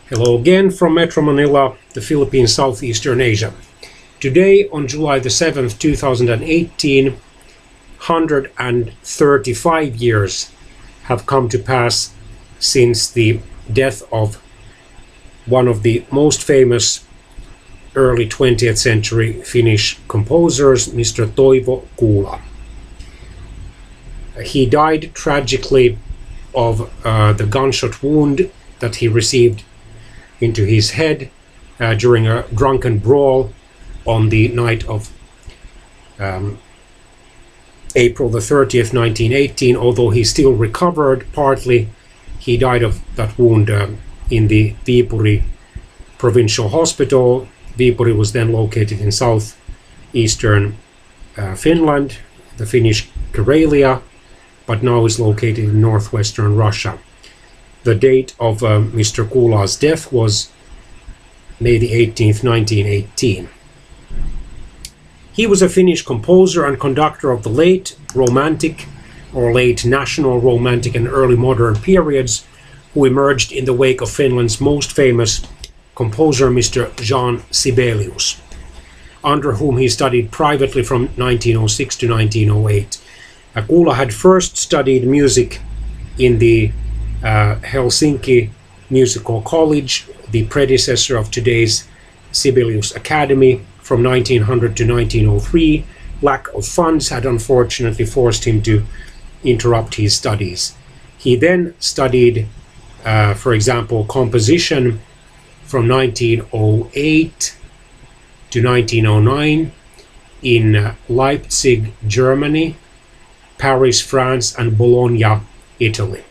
Hello again from Metro Manila, the Philippines, Southeastern Asia. Today, on July the 7th, 2018, 135 years have come to pass since the death of one of the most famous early 20th century Finnish composers, Mr. Toivo Kuula. He died tragically of the gunshot wound that he received into his head during a drunken brawl on the night of April the 30th, 1918. Although he still recovered partly, he died of that wound in the Viipuri Provincial Hospital. Viipuri was then located in southeastern Finland, the Finnish Karelia, but now is located in northwestern Russia. The date of Mr. Kuula's death was May the 18th, 1918. He was a Finnish composer and conductor of the late Romantic or late National Romantic and early modern periods, who emerged in the wake of Finland's most famous composer, Mr. Jean Sibelius, under whom he studied privately from 1906 to 1908. Kuula had first studied music in the Helsinki Musical College, the predecessor of today's Sibelius Academy, from 1900 to 1903. Lack of funds had unfortunately forced him to interrupt his studies. He then studied, for example, composition from 1908 to 1909 in Leipzig, Germany, Paris, France, and Bologna, Italy.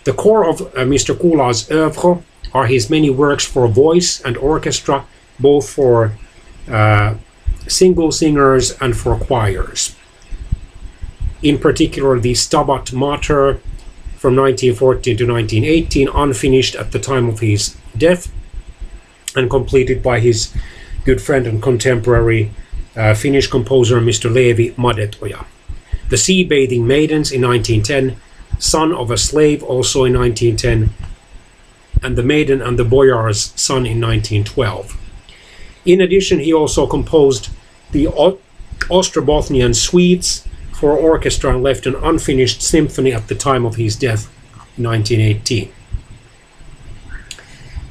The core of Mr. Kuula's oeuvre are his many works for voice and orchestra, both for single singers and for choirs. In particular, the Stabat Mater from 1914 to 1918, unfinished at the time of his death, and completed by his good friend and contemporary Finnish composer Mr. Leevi Madetoja. The Sea Bathing Maidens in 1910, Son of a Slave also in 1910, and The Maiden and the Boyar's Son in 1912. In addition, he also composed the Ostrobothnian Suites for orchestra and left an unfinished symphony at the time of his death in 1918.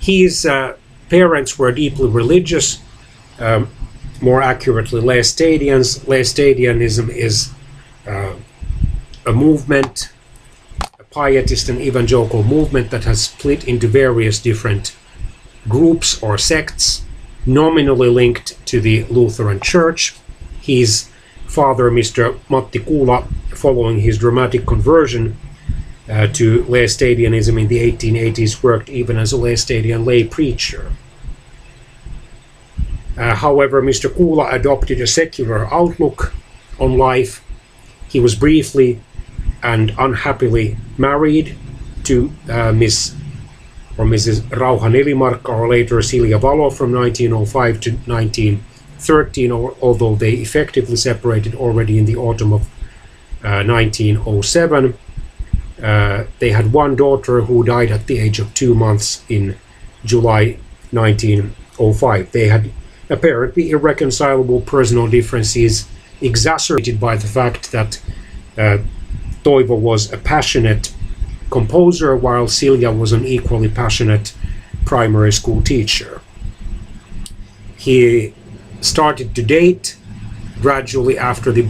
His parents were deeply religious, more accurately Laestadians. Laestadianism is a movement, a pietist and evangelical movement that has split into various different groups or sects, nominally linked to the Lutheran Church. His father, Mr. Matti Kuula, following his dramatic conversion to Laestadianism in the 1880s, worked even as a Laestadian lay preacher. However, Mr. Kuula adopted a secular outlook on life. He was briefly and unhappily married to Mrs. Rauha Nelimarkka, or later Silja Valo, from 1905 to 1913, although they effectively separated already in the autumn of 1907. They had one daughter who died at the age of 2 months in July 1905. They had apparently irreconcilable personal differences, exacerbated by the fact that Toivo was a passionate composer, while Silja was an equally passionate primary school teacher. He started to date gradually after the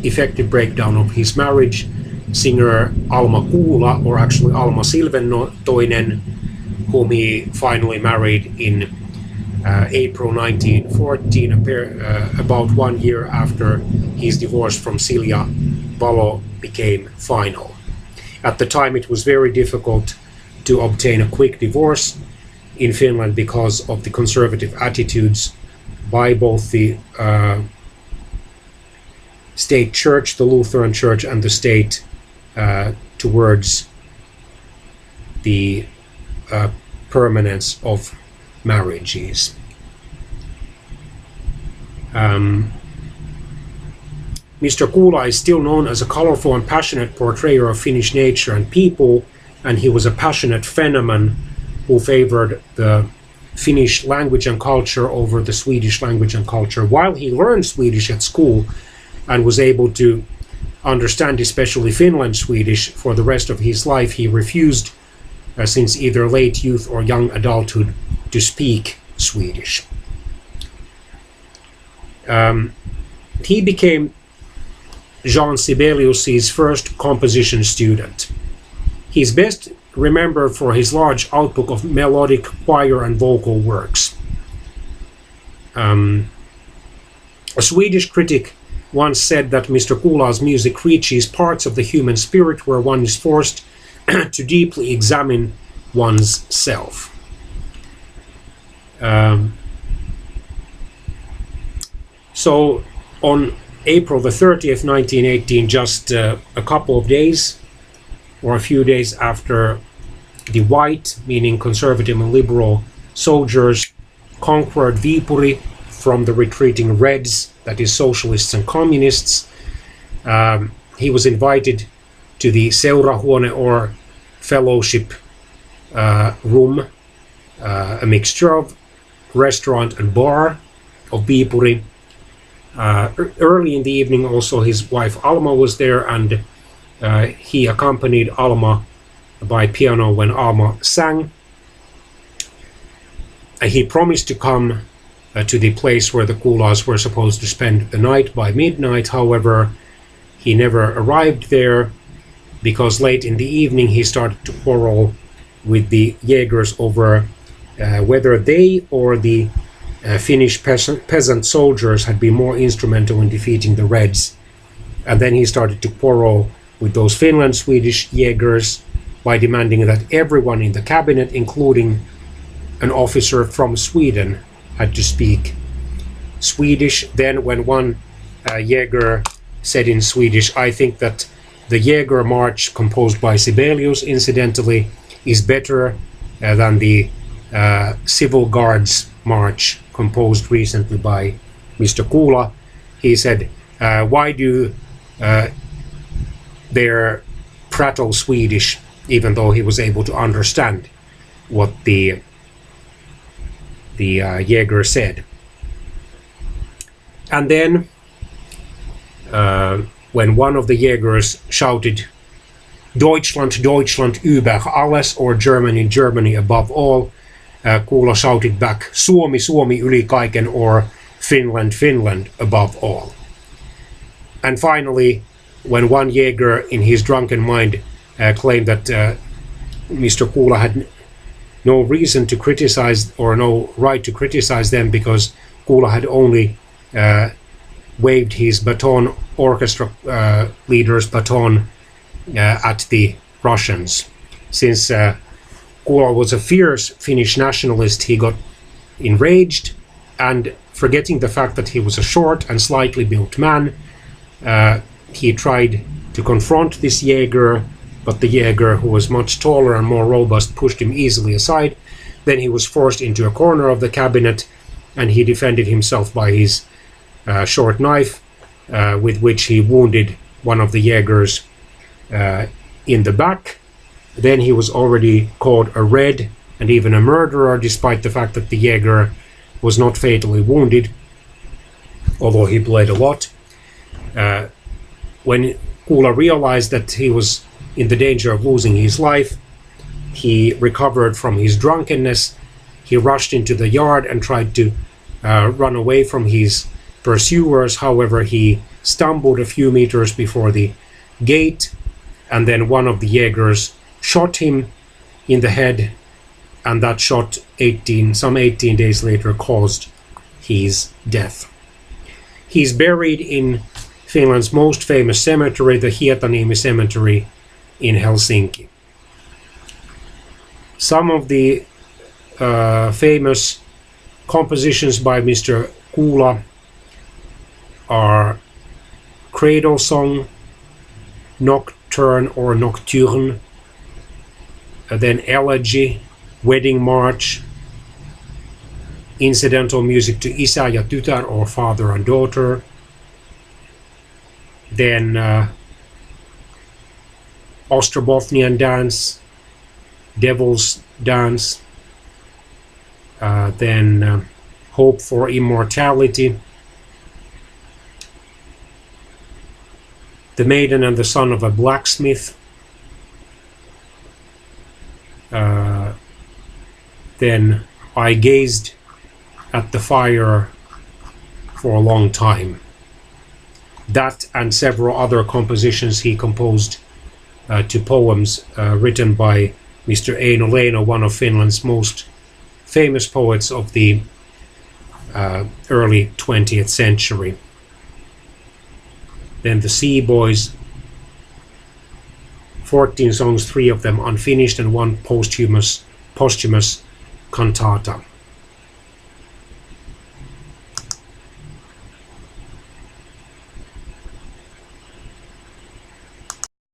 effective breakdown of his marriage, singer Alma Kuula, or actually Alma Silventoinen, whom he finally married in April 1914, about 1 year after his divorce from Silja Valo became final. At the time, it was very difficult to obtain a quick divorce in Finland because of the conservative attitudes by both the state church, the Lutheran Church, and the state towards the permanence of marriages. Mr. Kuula is still known as a colorful and passionate portrayer of Finnish nature and people. and he was a passionate Fennoman who favored the Finnish language and culture over the Swedish language and culture. While he learned Swedish at school and was able to understand especially Finland Swedish for the rest of his life, he refused, since either late youth or young adulthood, to speak Swedish. He became Jean Sibelius's first composition student. He's best remembered for his large output of melodic, choir and vocal works. A Swedish critic once said that Mr. Kuula's music reaches parts of the human spirit where one is forced to deeply examine one's self. So on April the 30th, 1918, just a couple of days or a few days after the white, meaning conservative and liberal, soldiers conquered Viipuri from the retreating Reds, that is socialists and communists, he was invited to the seurahuone or fellowship room, a mixture of restaurant and bar of Viipuri. Early in the evening also his wife Alma was there, and he accompanied Alma by piano when Alma sang. He promised to come to the place where the Kuulas were supposed to spend the night by midnight. However, he never arrived there because late in the evening he started to quarrel with the Jägers over whether they or the Finnish peasant soldiers had been more instrumental in defeating the Reds. And then he started to quarrel with those Finland Swedish Jägers by demanding that everyone in the cabinet, including an officer from Sweden, had to speak Swedish. Then when one Jäger said in Swedish, "I think that the Jäger march composed by Sibelius, incidentally, is better than the Civil Guards march composed recently by Mr. Kuula," he said, "Why do they prattle Swedish?" even though he was able to understand what the Jäger said. And then when one of the Jägers shouted, "Deutschland, Deutschland über alles," or Germany, Germany above all, Kuula shouted back, "Suomi, Suomi yli kaiken," or Finland, Finland above all. And finally, when one Jäger in his drunken mind claimed that Mr. Kuula had no reason to criticize or no right to criticize them because Kuula had only waved his baton, orchestra leader's baton, at the Russians. Since Kuula was a fierce Finnish nationalist, he got enraged, and forgetting the fact that he was a short and slightly built man, he tried to confront this Jäger, but the Jäger, who was much taller and more robust, pushed him easily aside. Then he was forced into a corner of the cabinet, and he defended himself by his short knife, with which he wounded one of the Jägers in the back. Then he was already called a Red and even a murderer, despite the fact that the Jäger was not fatally wounded, although he bled a lot. When Kuula realized that he was in the danger of losing his life, he recovered from his drunkenness. He rushed into the yard and tried to run away from his pursuers. However, he stumbled a few meters before the gate, and then one of the Jägers shot him in the head, and that shot some 18 days later caused his death. He's buried in Finland's most famous cemetery, the Hietaniemi Cemetery in Helsinki. Some of the famous compositions by Mr. Kuula are Cradle Song, Nocturne or Nocturne, then Elegy, Wedding March, incidental music to Isä ja Tytär or Father and Daughter, then Ostrobothnian Dance, Devil's Dance, then Hope for Immortality, The Maiden and the Son of a Blacksmith, then I Gazed at the Fire for a Long Time. That and several other compositions he composed to poems written by Mr. Eino Leino, one of Finland's most famous poets of the early 20th century. Then the Sea Boys, 14 songs, 3 of them unfinished, and 1 posthumous cantata.